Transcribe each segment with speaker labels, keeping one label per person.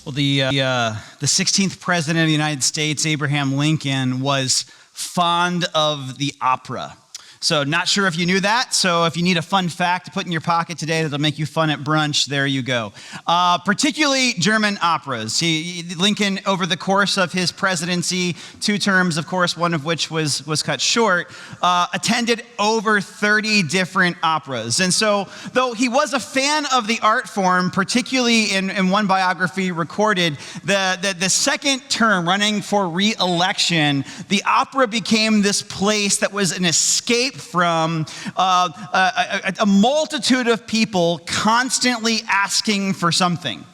Speaker 1: Well, the 16th president of the United States, Abraham Lincoln, was fond of the opera. So not sure if you knew that. So if you need a fun fact to put in your pocket today that'll make you fun at brunch, there you go. Particularly German operas. Lincoln, over the course of his presidency, 2 terms, of course, one of which was cut short, attended over 30 different operas. And so though he was a fan of the art form, particularly in one biography recorded, the second term running for re-election, the opera became this place that was an escape from a multitude of people constantly asking for something,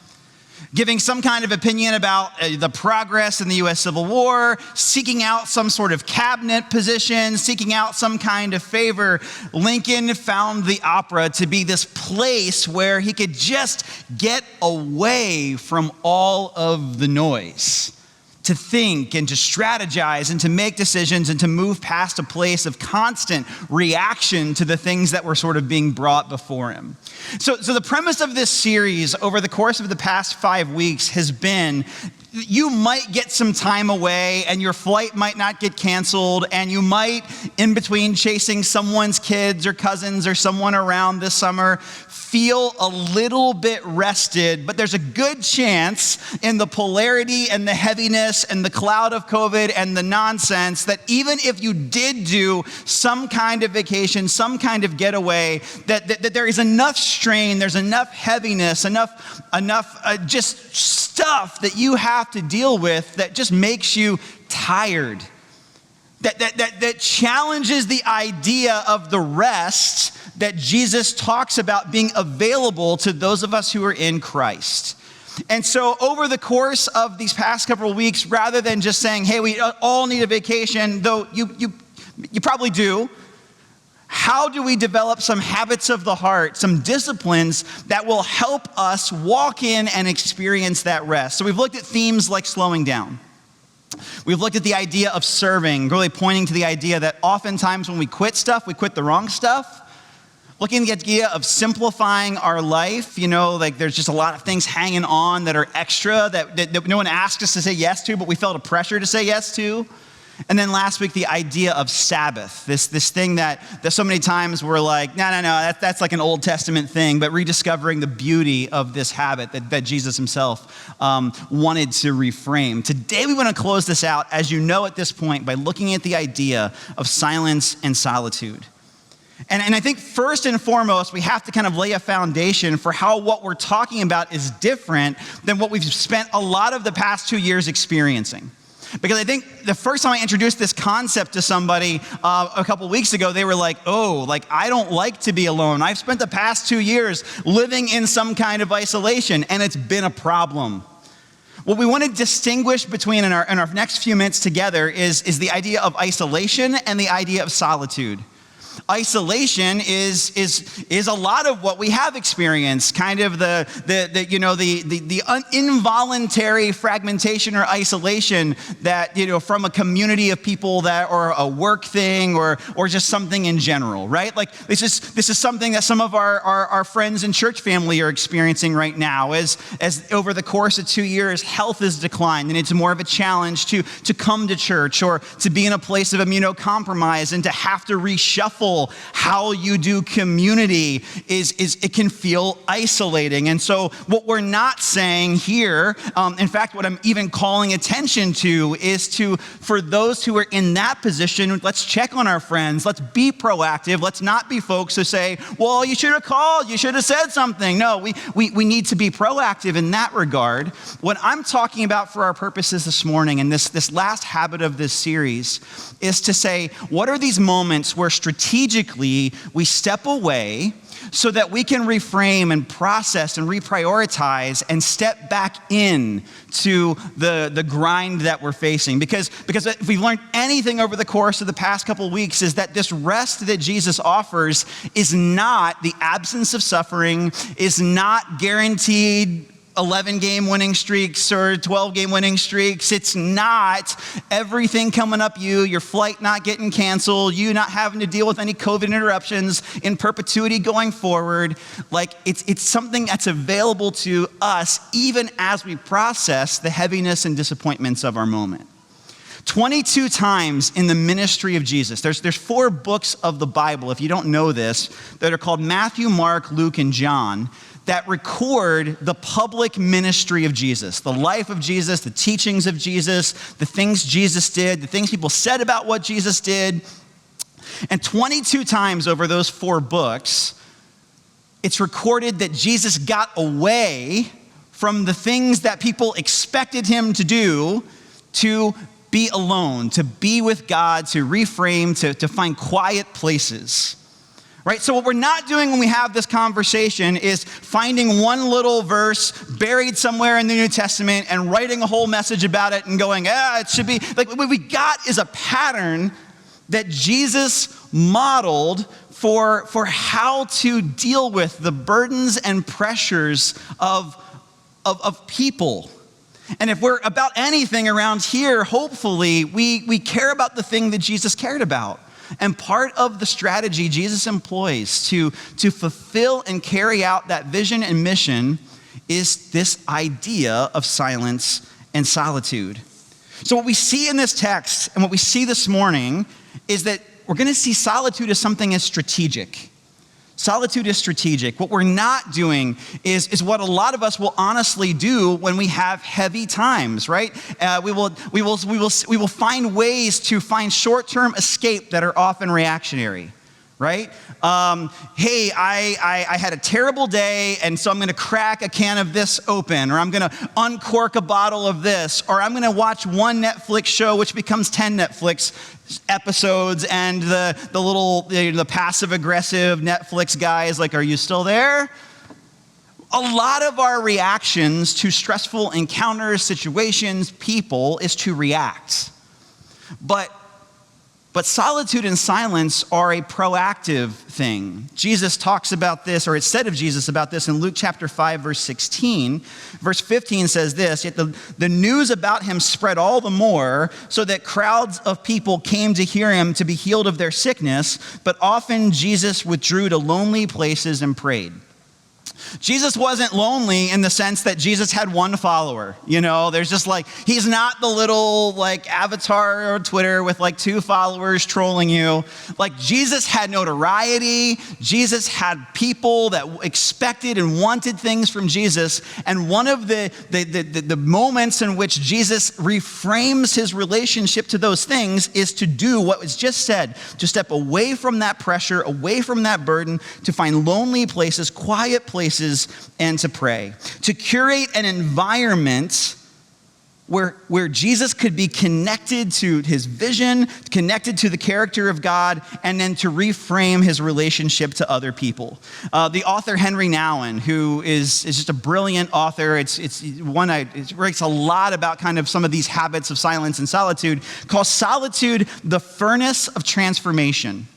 Speaker 1: giving some kind of opinion about the progress in the U.S. Civil War, seeking out some sort of cabinet position, seeking out some kind of favor. Lincoln found the opera to be this place where he could just get away from all of the noise, to think and to strategize and to make decisions and to move past a place of constant reaction to the things that were sort of being brought before him. So the premise of this series over the course of the past 5 weeks has been you might get some time away and your flight might not get canceled, and you might, in between chasing someone's kids or cousins or someone around this summer, feel a little bit rested, but there's a good chance in the polarity and the heaviness and the cloud of COVID and the nonsense that even if you did do some kind of vacation, some kind of getaway, that there is enough strain, there's enough heaviness, enough just stuff that you have to deal with that just makes you tired. That challenges the idea of the rest that Jesus talks about being available to those of us who are in Christ. And so over the course of these past couple of weeks, rather than just saying, hey, we all need a vacation, though you probably do, how do we develop some habits of the heart, some disciplines that will help us walk in and experience that rest? So we've looked at themes like slowing down. We've looked at the idea of serving, really pointing to the idea that oftentimes when we quit stuff, we quit the wrong stuff. Looking at the idea of simplifying our life, like there's just a lot of things hanging on that are extra that no one asked us to say yes to, but we felt a pressure to say yes to. And then last week, the idea of Sabbath, this thing that so many times we're like, no, that's like an Old Testament thing, but rediscovering the beauty of this habit that Jesus himself wanted to reframe. Today, we want to close this out, as you know at this point, by looking at the idea of silence and solitude. And I think first and foremost, we have to kind of lay a foundation for how what we're talking about is different than what we've spent a lot of the past 2 years experiencing. Because I think the first time I introduced this concept to somebody a couple weeks ago, they were like, I don't like to be alone. I've spent the past 2 years living in some kind of isolation, and it's been a problem. What we want to distinguish between in our next few minutes together is the idea of isolation and the idea of solitude. Isolation is a lot of what we have experienced, kind of the involuntary fragmentation or isolation that, from a community of people that, or a work thing, or just something in general, right? Like this is something that some of our friends in church family are experiencing right now as over the course of 2 years, health has declined and it's more of a challenge to come to church or to be in a place of immunocompromise and to have to reshuffle how you do community is it can feel isolating. And so what we're not saying here, in fact, what I'm even calling attention to is for those who are in that position, let's check on our friends. Let's be proactive. Let's not be folks who say, well, you should have called. You should have said something. No, we need to be proactive in that regard. What I'm talking about for our purposes this morning and this last habit of this series is to say, what are these moments where strategically we step away so that we can reframe and process and reprioritize and step back in to the grind that we're facing. Because if we've learned anything over the course of the past couple of weeks is that this rest that Jesus offers is not the absence of suffering, is not guaranteed 11-game winning streaks or 12-game winning streaks. It's not everything coming up you, your flight not getting canceled, you not having to deal with any COVID interruptions in perpetuity going forward. Like it's something that's available to us even as we process the heaviness and disappointments of our moment. 22 times in the ministry of Jesus, there's 4 books of the Bible, if you don't know this, that are called Matthew, Mark, Luke, and John, that record the public ministry of Jesus, the life of Jesus, the teachings of Jesus, the things Jesus did, the things people said about what Jesus did. And 22 times over those 4 books, it's recorded that Jesus got away from the things that people expected him to do, to be alone, to be with God, to reframe, to find quiet places. Right? So what we're not doing when we have this conversation is finding one little verse buried somewhere in the New Testament and writing a whole message about it and going, it should be. Like what we got is a pattern that Jesus modeled for how to deal with the burdens and pressures of people. And if we're about anything around here, hopefully we care about the thing that Jesus cared about. And part of the strategy Jesus employs to fulfill and carry out that vision and mission is this idea of silence and solitude. So what we see in this text and what we see this morning is that we're going to see solitude as something as strategic. Solitude is strategic. What we're not doing is what a lot of us will honestly do when we have heavy times, right? We will find ways to find short-term escape that are often reactionary, right? Hey, I had a terrible day, and so I'm going to crack a can of this open, or I'm going to uncork a bottle of this, or I'm going to watch one Netflix show, which becomes 10 Netflix episodes, and the passive-aggressive Netflix guy is like, are you still there? A lot of our reactions to stressful encounters, situations, people, is to react. But solitude and silence are a proactive thing. Jesus talks about this, or it's said of Jesus about this in Luke chapter 5, verse 16. Verse 15 says this, yet the news about him spread all the more, so that crowds of people came to hear him to be healed of their sickness, but often Jesus withdrew to lonely places and prayed. Jesus wasn't lonely in the sense that Jesus had one follower. There's just he's not the little avatar or Twitter with 2 followers trolling you. Jesus had notoriety. Jesus had people that expected and wanted things from Jesus. And one of the moments in which Jesus reframes his relationship to those things is to do what was just said, to step away from that pressure, away from that burden, to find lonely places, quiet places, and to pray, to curate an environment where Jesus could be connected to his vision, connected to the character of God, and then to reframe his relationship to other people. The author Henry Nouwen, who is just a brilliant author, it writes a lot about kind of some of these habits of silence and solitude, calls solitude the furnace of transformation.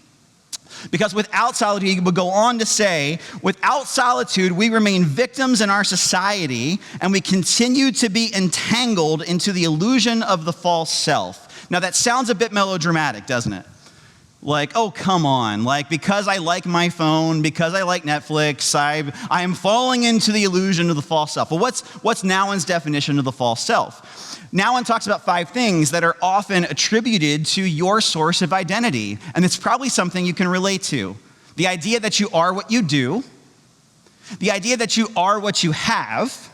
Speaker 1: Because without solitude, he would go on to say, without solitude, we remain victims in our society, and we continue to be entangled into the illusion of the false self. Now, that sounds a bit melodramatic, doesn't it? Oh, come on. Because I like my phone, because I like Netflix, I am falling into the illusion of the false self. Well, what's Nouwen's definition of the false self? Nouwen talks about 5 things that are often attributed to your source of identity. And it's probably something you can relate to. The idea that you are what you do. The idea that you are what you have.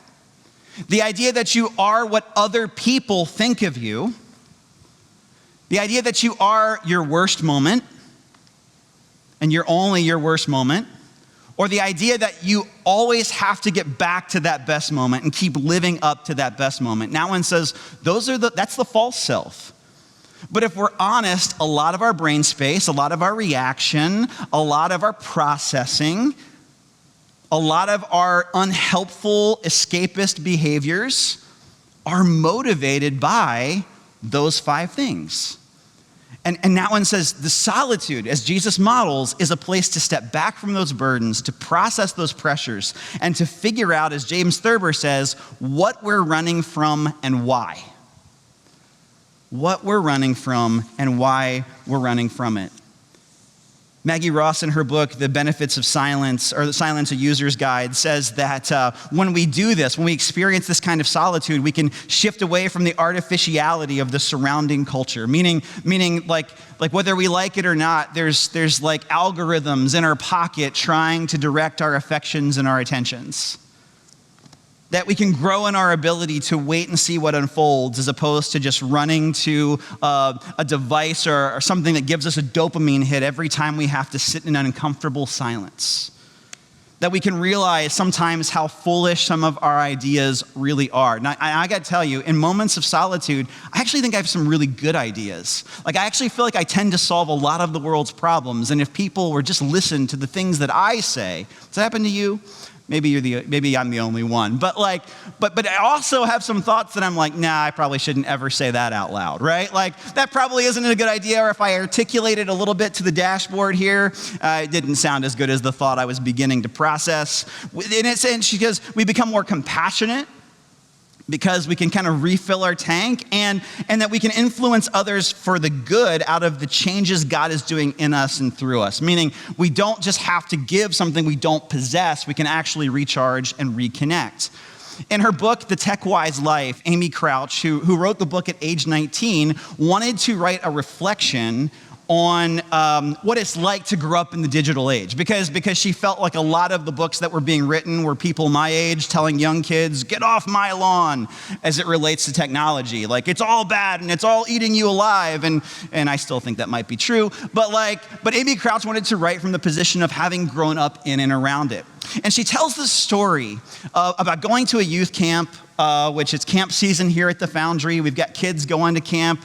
Speaker 1: The idea that you are what other people think of you. The idea that you are your worst moment, and you're only your worst moment, or the idea that you always have to get back to that best moment and keep living up to that best moment. Nouwen says that's the false self. But if we're honest, a lot of our brain space, a lot of our reaction, a lot of our processing, a lot of our unhelpful escapist behaviors are motivated by those 5 things. And that one says the solitude, as Jesus models, is a place to step back from those burdens, to process those pressures, and to figure out, as James Thurber says, what we're running from and why. What we're running from and why we're running from it. Maggie Ross, in her book, The Benefits of Silence, or The Silence, a User's Guide, says that when we do this, when we experience this kind of solitude, we can shift away from the artificiality of the surrounding culture. Meaning like whether we like it or not, there's like algorithms in our pocket trying to direct our affections and our attentions. That we can grow in our ability to wait and see what unfolds as opposed to just running to a device or something that gives us a dopamine hit every time we have to sit in an uncomfortable silence. That we can realize sometimes how foolish some of our ideas really are. Now, I got to tell you, in moments of solitude, I actually think I have some really good ideas. Like, I actually feel like I tend to solve a lot of the world's problems. And if people were just listen to the things that I say, does that happen to you? Maybe I'm the only one, but I also have some thoughts that I'm like, nah, I probably shouldn't ever say that out loud, right? Like, that probably isn't a good idea, or if I articulate it a little bit to the dashboard here, it didn't sound as good as the thought I was beginning to process. In a sense, because we become more compassionate, because we can kind of refill our tank, and that we can influence others for the good out of the changes God is doing in us and through us. Meaning, we don't just have to give something we don't possess, we can actually recharge and reconnect. In her book, The Tech-Wise Life, Amy Crouch, who wrote the book at age 19, wanted to write a reflection on what it's like to grow up in the digital age, because she felt like a lot of the books that were being written were people my age telling young kids, get off my lawn, as it relates to technology. Like, it's all bad and it's all eating you alive, and I still think that might be true, but Amy Crouch wanted to write from the position of having grown up in and around it. And she tells this story about going to a youth camp, which is camp season here at the Foundry. We've got kids going to camp,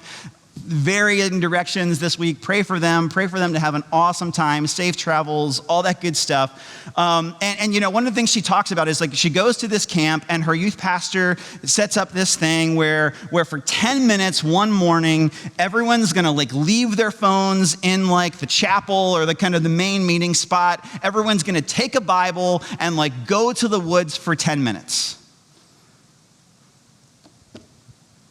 Speaker 1: varying directions this week. Pray for them to have an awesome time, safe travels, all that good stuff. And you know, one of the things she talks about is, like, she goes to this camp and her youth pastor sets up this thing where for 10 minutes one morning, everyone's gonna like leave their phones in like the chapel or the kind of the main meeting spot. Everyone's gonna take a Bible and like go to the woods for 10 minutes.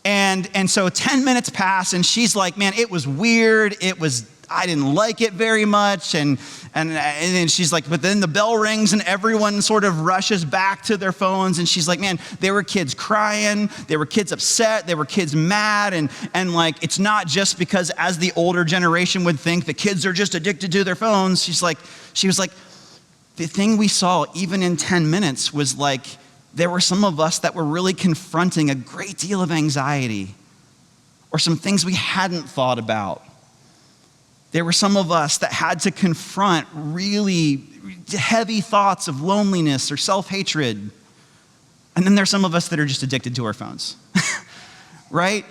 Speaker 1: And so 10 minutes pass, and she's like, man, it was weird. I didn't like it very much. And then she's like, but then the bell rings and everyone sort of rushes back to their phones. And she's like, man, there were kids crying. There were kids upset. There were kids mad. And like, it's not just because, as the older generation would think, the kids are just addicted to their phones. She was like, the thing we saw even in 10 minutes was like, there were some of us that were really confronting a great deal of anxiety or some things we hadn't thought about. There were some of us that had to confront really heavy thoughts of loneliness or self-hatred. And then there's some of us that are just addicted to our phones, right?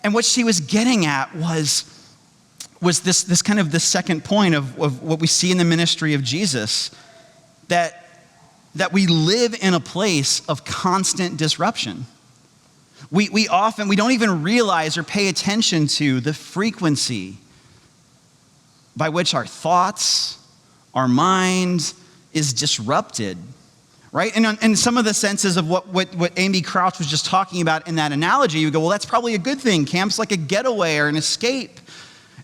Speaker 1: And what she was getting at was this kind of the second point of what we see in the ministry of Jesus, that we live in a place of constant disruption. We don't even realize or pay attention to the frequency by which our thoughts, our mind is disrupted, right? And in some of the senses of what Amy Crouch was just talking about in that analogy, you go, well, that's probably a good thing. Camp's like a getaway or an escape.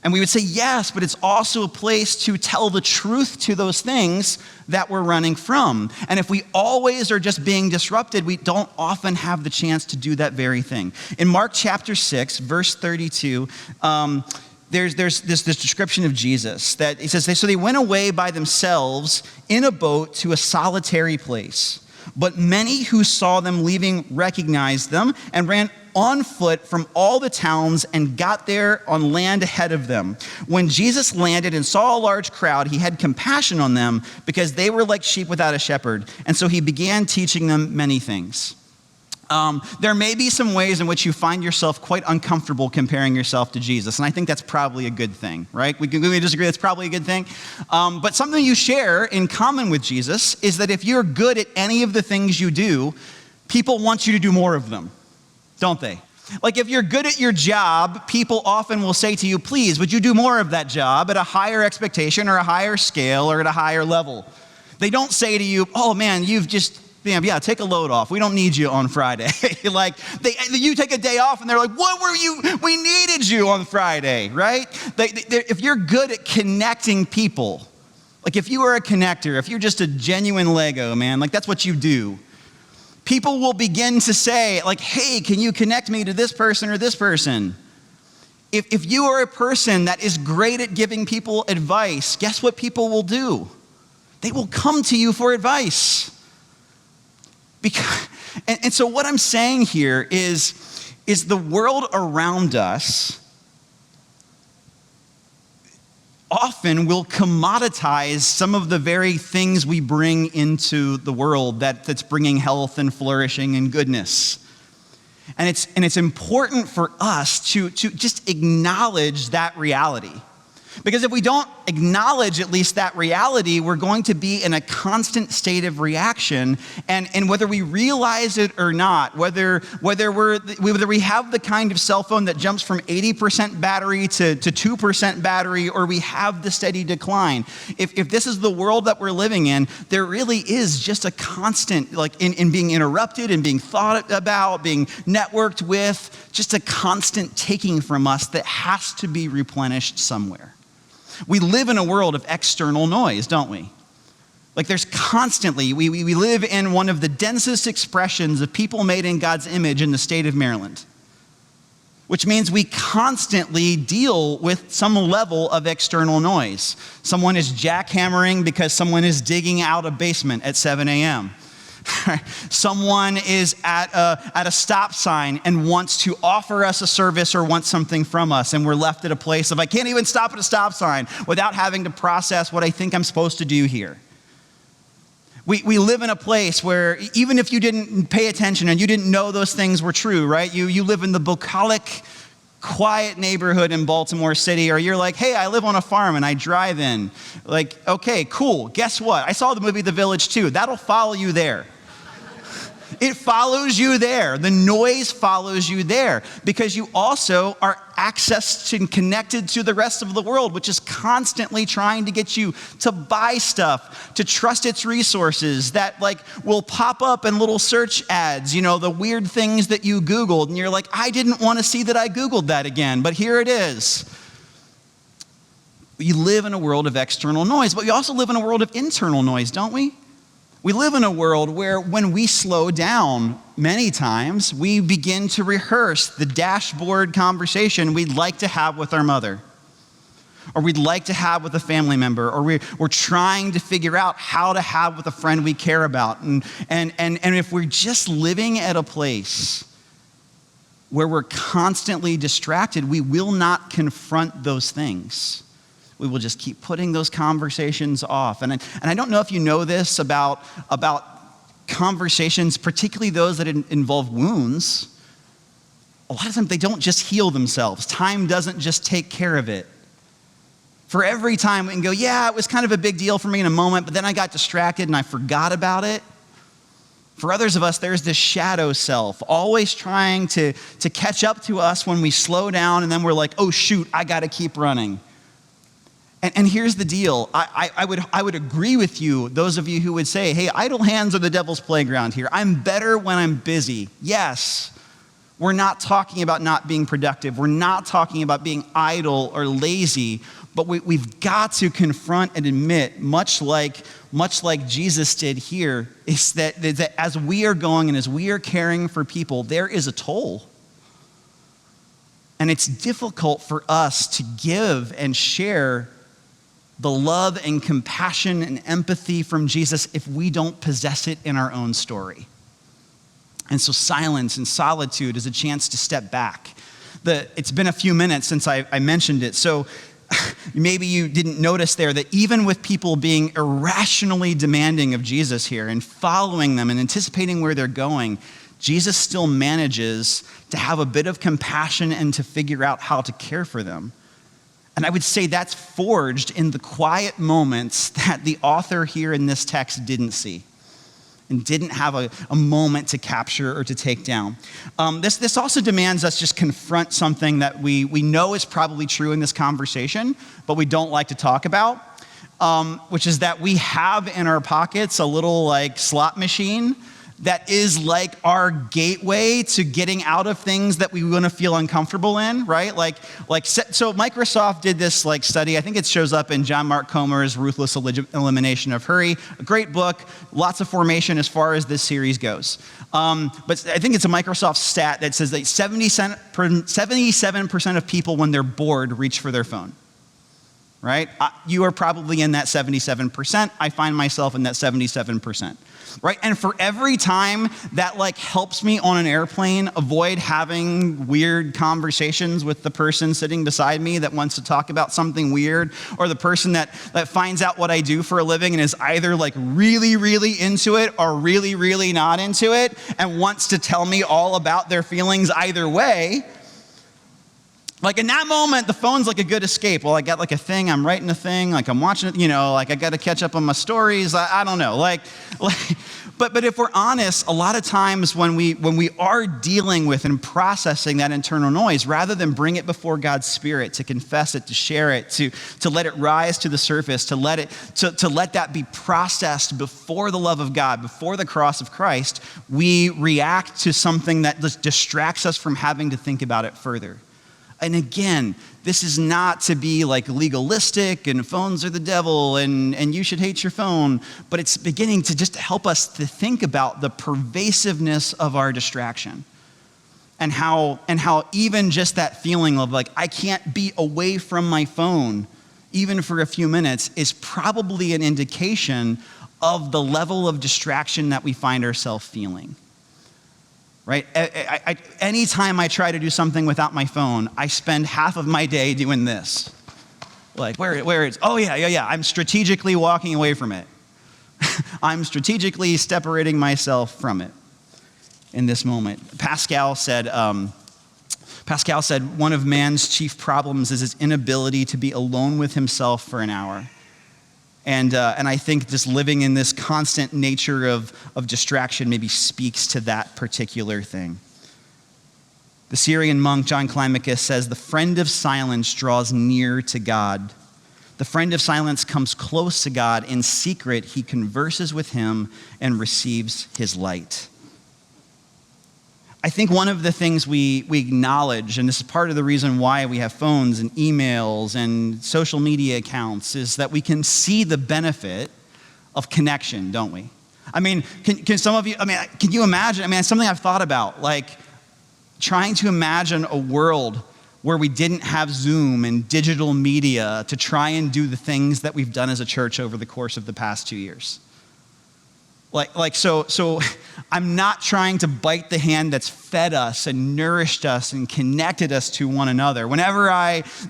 Speaker 1: And we would say, yes, but it's also a place to tell the truth to those things that we're running from. And if we always are just being disrupted, we don't often have the chance to do that very thing. In Mark chapter 6, verse 32, there's this description of Jesus that he says, so they went away by themselves in a boat to a solitary place. But many who saw them leaving recognized them and ran on foot from all the towns and got there on land ahead of them. When Jesus landed and saw a large crowd, he had compassion on them because they were like sheep without a shepherd. And so he began teaching them many things. There may be some ways in which you find yourself quite uncomfortable comparing yourself to Jesus, and I think that's probably a good thing, right? We can disagree, that's probably a good thing. But something you share in common with Jesus is that if you're good at any of the things you do, people want you to do more of them, don't they? Like if you're good at your job, people often will say to you, please, would you do more of that job at a higher expectation or a higher scale or at a higher level? They don't say to you, oh man, take a load off. We don't need you on Friday. You take a day off and they're like, what were you? We needed you on Friday, right? If you're good at connecting people, like if you are a connector, if you're just a genuine Lego, man, like that's what you do. People will begin to say like, hey, can you connect me to this person or this person? If you are a person that is great at giving people advice, guess what people will do? They will come to you for advice. And so what I'm saying here is the world around us often will commoditize some of the very things we bring into the world that's bringing health and flourishing and goodness. And it's important for us to just acknowledge that reality. Because if we don't acknowledge at least that reality, we're going to be in a constant state of reaction. And whether we realize it or not, whether we have the kind of cell phone that jumps from 80% battery to 2% battery, or we have the steady decline, if this is the world that we're living in, there really is just a constant, like in being interrupted and being thought about, being networked with, just a constant taking from us that has to be replenished somewhere. We live in a world of external noise, don't we? Like there's constantly, we live in one of the densest expressions of people made in God's image in the state of Maryland, which means we constantly deal with some level of external noise. Someone is jackhammering because someone is digging out a basement at 7 a.m. Someone is at a stop sign and wants to offer us a service or wants something from us, and we're left at a place of, I can't even stop at a stop sign without having to process what I think I'm supposed to do here. We live in a place where even if you didn't pay attention and you didn't know those things were true, right? You live in the bucolic, quiet neighborhood in Baltimore City, or you're like, hey, I live on a farm and I drive in. Like, okay, cool. Guess what? I saw the movie The Village too. That'll follow you there. It follows you there. The noise follows you there because you also are accessed and connected to the rest of the world, which is constantly trying to get you to buy stuff, to trust its resources that like will pop up in little search ads, the weird things that you Googled and you're like, I didn't want to see that I Googled that again, but here it is. We live in a world of external noise, but we also live in a world of internal noise, don't we? We live in a world where when we slow down, many times we begin to rehearse the dashboard conversation we'd like to have with our mother, or we'd like to have with a family member, or we're trying to figure out how to have with a friend we care about. And if we're just living at a place where we're constantly distracted, we will not confront those things. We will just keep putting those conversations off. And I don't know if you know this about conversations, particularly those that involve wounds. A lot of times they don't just heal themselves. Time doesn't just take care of it. For every time we can go, yeah, it was kind of a big deal for me in a moment, but then I got distracted and I forgot about it. For others of us, there's this shadow self, always trying to catch up to us when we slow down, and then we're like, oh shoot, I gotta keep running. And here's the deal. I would agree with you, those of you who would say, hey, idle hands are the devil's playground here. I'm better when I'm busy. Yes, we're not talking about not being productive. We're not talking about being idle or lazy, but we've got to confront and admit, much like Jesus did here, is that as we are going and as we are caring for people, there is a toll. And it's difficult for us to give and share the love and compassion and empathy from Jesus if we don't possess it in our own story. And so silence and solitude is a chance to step back. It's been a few minutes since I mentioned it, so maybe you didn't notice there that even with people being irrationally demanding of Jesus here and following them and anticipating where they're going, Jesus still manages to have a bit of compassion and to figure out how to care for them. And I would say that's forged in the quiet moments that the author here in this text didn't see. and didn't have a moment to capture or to take down. This also demands us just confront something that we know is probably true in this conversation, but we don't like to talk about, which is that we have in our pockets a little like slot machine that is like our gateway to getting out of things that we want to feel uncomfortable in, right? So Microsoft did this like study. I think it shows up in John Mark Comer's Ruthless Elimination of Hurry. A great book, lots of formation as far as this series goes. But I think it's a Microsoft stat that says that 77% of people when they're bored reach for their phone. Right? You are probably in that 77%. I find myself in that 77%. Right? And for every time that like helps me on an airplane avoid having weird conversations with the person sitting beside me that wants to talk about something weird, or the person that finds out what I do for a living and is either like really, really into it or really, really not into it and wants to tell me all about their feelings either way, like in that moment, the phone's like a good escape. Well, I got like a thing, I'm writing a thing, like I'm watching it, like I got to catch up on my stories. I don't know, but if we're honest, a lot of times when we are dealing with and processing that internal noise, rather than bring it before God's Spirit, to confess it, to share it, to let it rise to the surface, to let that be processed before the love of God, before the cross of Christ, we react to something that just distracts us from having to think about it further. And again, this is not to be like legalistic and phones are the devil and you should hate your phone, but it's beginning to just help us to think about the pervasiveness of our distraction and how even just that feeling of like, I can't be away from my phone even for a few minutes is probably an indication of the level of distraction that we find ourselves feeling. Right? Anytime I try to do something without my phone, I spend half of my day doing this. Like, where is, oh yeah, I'm strategically walking away from it. I'm strategically separating myself from it in this moment. Pascal said, one of man's chief problems is his inability to be alone with himself for an hour. And I think just living in this constant nature of distraction maybe speaks to that particular thing. The Syrian monk John Climacus says, the friend of silence draws near to God. The friend of silence comes close to God. In secret, he converses with him and receives his light. I think one of the things we acknowledge, and this is part of the reason why we have phones and emails and social media accounts, is that we can see the benefit of connection, don't we? I mean, can some of you, can you imagine? It's something I've thought about, like trying to imagine a world where we didn't have Zoom and digital media to try and do the things that we've done as a church over the course of the past 2 years. So I'm not trying to bite the hand that's fed us and nourished us and connected us to one another. Whenever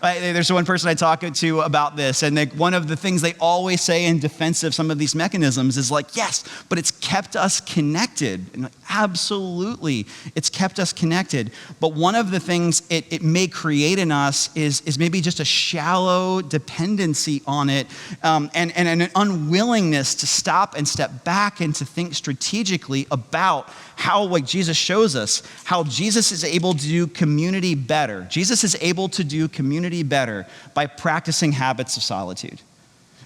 Speaker 1: there's one person I talk to about this, and one of the things they always say in defense of some of these mechanisms is like, yes, but it's kept us connected. And absolutely, it's kept us connected. But one of the things it may create in us is maybe just a shallow dependency on it, and an unwillingness to stop and step back and to think strategically about how, like Jesus shows us, how Jesus is able to do community better. Jesus is able to do community better by practicing habits of solitude.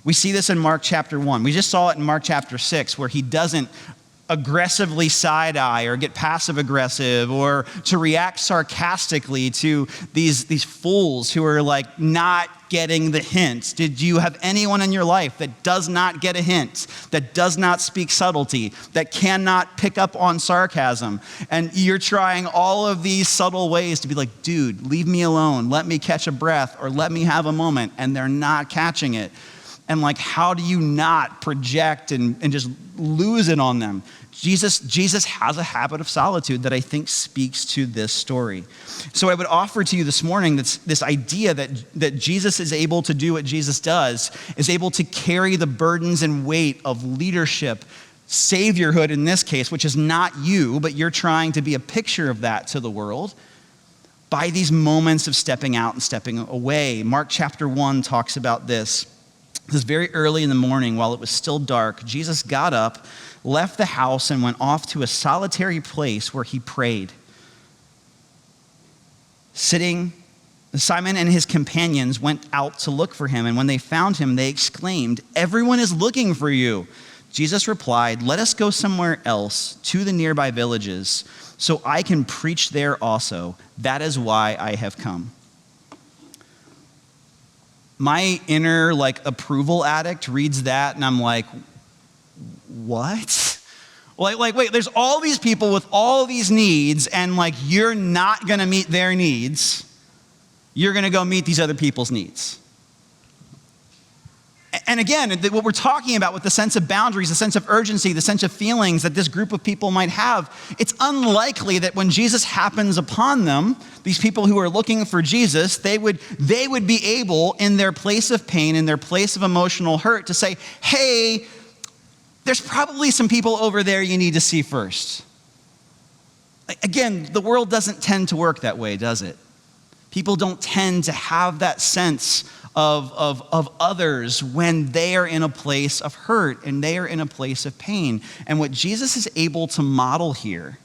Speaker 1: We see this in Mark chapter 1. We just saw it in Mark chapter 6, where he doesn't aggressively side-eye or get passive-aggressive or to react sarcastically to these fools who are like not getting the hint. Did you have anyone in your life that does not get a hint, that does not speak subtlety, that cannot pick up on sarcasm? And you're trying all of these subtle ways to be like, dude, leave me alone, let me catch a breath, or let me have a moment, and they're not catching it. And like, how do you not project and just lose it on them? Jesus has a habit of solitude that I think speaks to this story. So I would offer to you this morning this idea that Jesus is able to do what Jesus does, is able to carry the burdens and weight of leadership, saviorhood in this case, which is not you, but you're trying to be a picture of that to the world, by these moments of stepping out and stepping away. Mark chapter 1 talks about this. It was very early in the morning while it was still dark. Jesus got up, left the house, and went off to a solitary place where he prayed. Simon and his companions went out to look for him, and when they found him, they exclaimed, "Everyone is looking for you." Jesus replied, "Let us go somewhere else to the nearby villages, so I can preach there also. That is why I have come." My inner approval addict reads that and I'm like, what? Wait, there's all these people with all these needs and you're not gonna meet their needs. You're gonna go meet these other people's needs. And again, what we're talking about with the sense of boundaries, the sense of urgency, the sense of feelings that this group of people might have, it's unlikely that when Jesus happens upon them, these people who are looking for Jesus, they would be able, in their place of pain, in their place of emotional hurt, to say, hey, there's probably some people over there you need to see first. Again, the world doesn't tend to work that way, does it? People don't tend to have that sense of others when they are in a place of hurt and they are in a place of pain. And what Jesus is able to model here,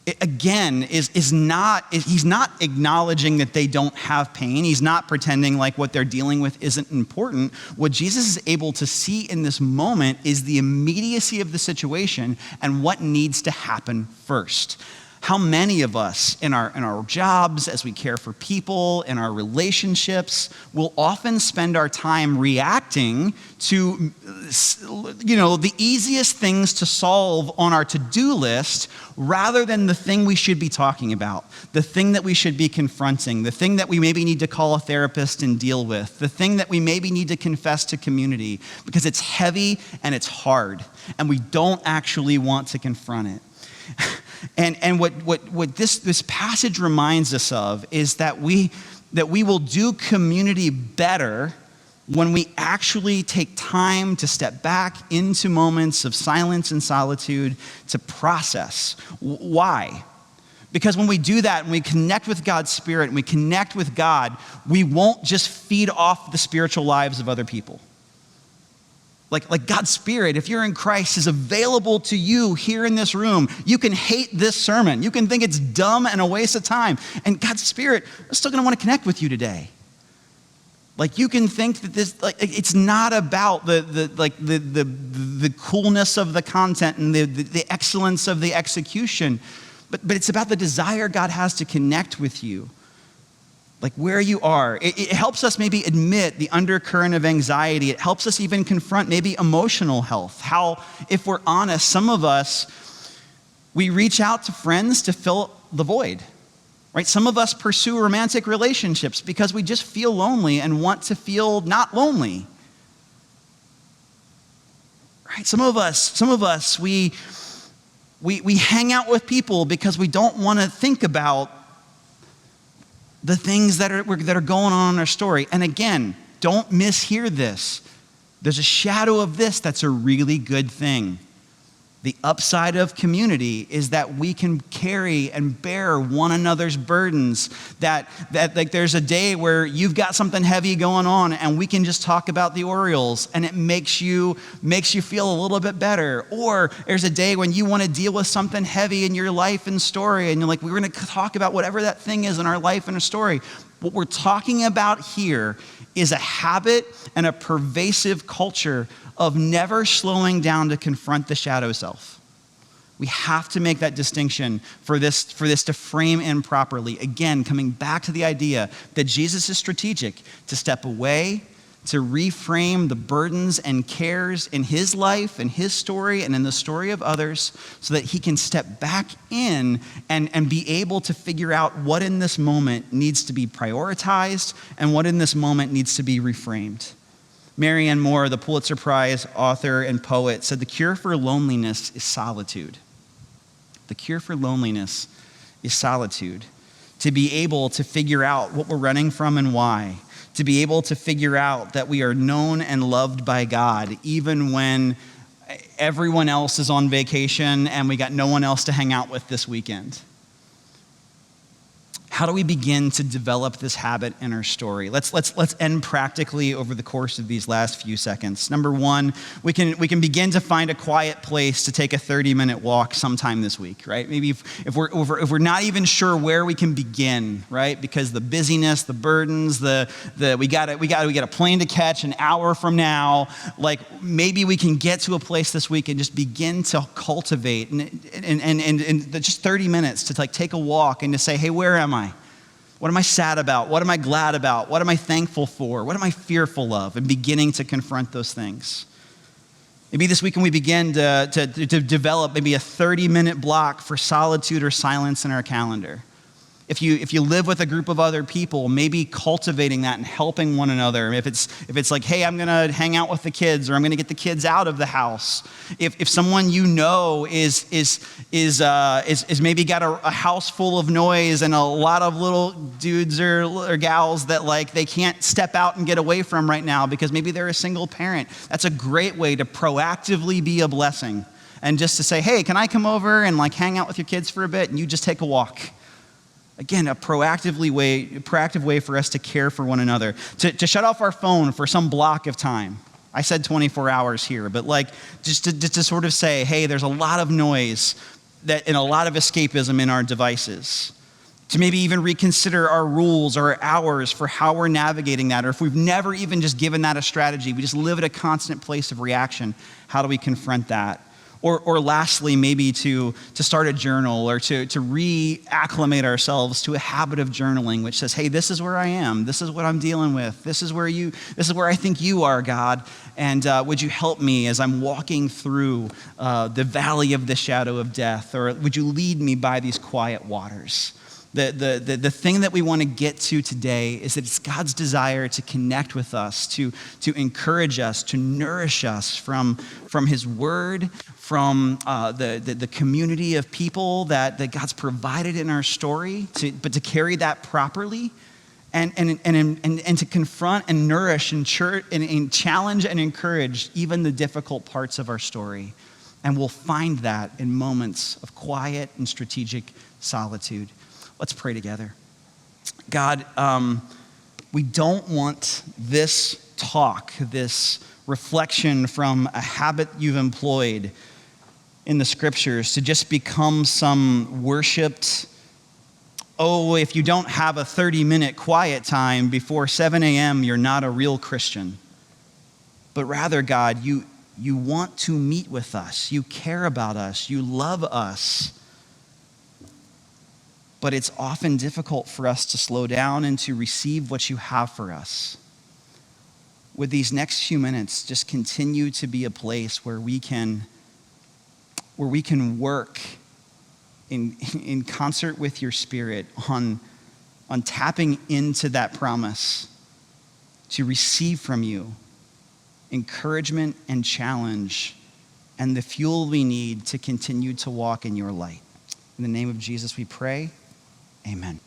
Speaker 1: he's not acknowledging that they don't have pain. He's not pretending like what they're dealing with isn't important. What Jesus is able to see in this moment is the immediacy of the situation and what needs to happen first. How many of us in our jobs, as we care for people, in our relationships, will often spend our time reacting to, the easiest things to solve on our to-do list rather than the thing we should be talking about, the thing that we should be confronting, the thing that we maybe need to call a therapist and deal with, the thing that we maybe need to confess to community because it's heavy and it's hard and we don't actually want to confront it. And what this passage reminds us of is that we will do community better when we actually take time to step back into moments of silence and solitude to process. Why? Because when we do that and we connect with God's Spirit and we connect with God, we won't just feed off the spiritual lives of other people. Like God's Spirit, if you're in Christ, is available to you here in this room. You can hate this sermon. You can think it's dumb and a waste of time. And God's Spirit is still gonna wanna connect with you today. You can think that this, it's not about the coolness of the content and the excellence of the execution, but it's about the desire God has to connect with you. Where you are. It helps us maybe admit the undercurrent of anxiety. It helps us even confront maybe emotional health. How, if we're honest, some of us, we reach out to friends to fill the void, right? Some of us pursue romantic relationships because we just feel lonely and want to feel not lonely, right? Some of us, we hang out with people because we don't want to think about the things that are going on in our story. And again, don't mishear this. There's a shadow of this that's a really good thing. The upside of community is that we can carry and bear one another's burdens. That there's a day where you've got something heavy going on and we can just talk about the Orioles and it makes you feel a little bit better. Or there's a day when you want to deal with something heavy in your life and story and you're like, we're going to talk about whatever that thing is in our life and a story. What we're talking about here is a habit and a pervasive culture of never slowing down to confront the shadow self. We have to make that distinction for this to frame in properly. Again, coming back to the idea that Jesus is strategic to step away, to reframe the burdens and cares in his life and his story and in the story of others so that he can step back in and be able to figure out what in this moment needs to be prioritized and what in this moment needs to be reframed. Marianne Moore, the Pulitzer Prize author and poet, said the cure for loneliness is solitude. The cure for loneliness is solitude. To be able to figure out what we're running from and why. To be able to figure out that we are known and loved by God, even when everyone else is on vacation and we got no one else to hang out with this weekend. How do we begin to develop this habit in our story? Let's end practically over the course of these last few seconds. Number one, we can begin to find a quiet place to take a 30-minute walk sometime this week, right? Maybe if we're not even sure where we can begin, right? Because the busyness, the burdens, we got a plane to catch an hour from now. Like maybe we can get to a place this week and just begin to cultivate and just 30 minutes to like take a walk and to say, hey, where am I? What am I sad about? What am I glad about? What am I thankful for? What am I fearful of? And beginning to confront those things. Maybe this weekend we begin to develop maybe a 30-minute block for solitude or silence in our calendar. If you live with a group of other people, maybe cultivating that and helping one another. If it's like, hey, I'm gonna hang out with the kids, or I'm gonna get the kids out of the house. If someone you know is maybe got a house full of noise and a lot of little dudes or gals that like they can't step out and get away from right now because maybe they're a single parent. That's a great way to proactively be a blessing, and just to say, hey, can I come over and like hang out with your kids for a bit, and you just take a walk. Again, a proactive way for us to care for one another, to shut off our phone for some block of time. I said 24 hours here, but like just to sort of say, hey, there's a lot of noise and a lot of escapism in our devices. To maybe even reconsider our rules or our hours for how we're navigating that, or if we've never even just given that a strategy, we just live at a constant place of reaction. How do we confront that? Or lastly, maybe to start a journal, or to reacclimate ourselves to a habit of journaling, which says, hey, this is where I am. This is what I'm dealing with. This is where I think you are, God. And would you help me as I'm walking through the valley of the shadow of death? Or would you lead me by these quiet waters? The thing that we want to get to today is that it's God's desire to connect with us, to encourage us, to nourish us from his word, from the community of people that God's provided in our story, but to carry that properly and to confront and nourish and challenge and encourage even the difficult parts of our story. And we'll find that in moments of quiet and strategic solitude. Let's pray together. God, we don't want this talk, this reflection from a habit you've employed in the scriptures to just become some worshiped, if you don't have a 30-minute quiet time before 7 a.m., you're not a real Christian. But rather, God, you want to meet with us. You care about us. You love us. But it's often difficult for us to slow down and to receive what you have for us. With these next few minutes, just continue to be a place where we can work in concert with your Spirit on tapping into that promise to receive from you encouragement and challenge and the fuel we need to continue to walk in your light. In the name of Jesus we pray. Amen.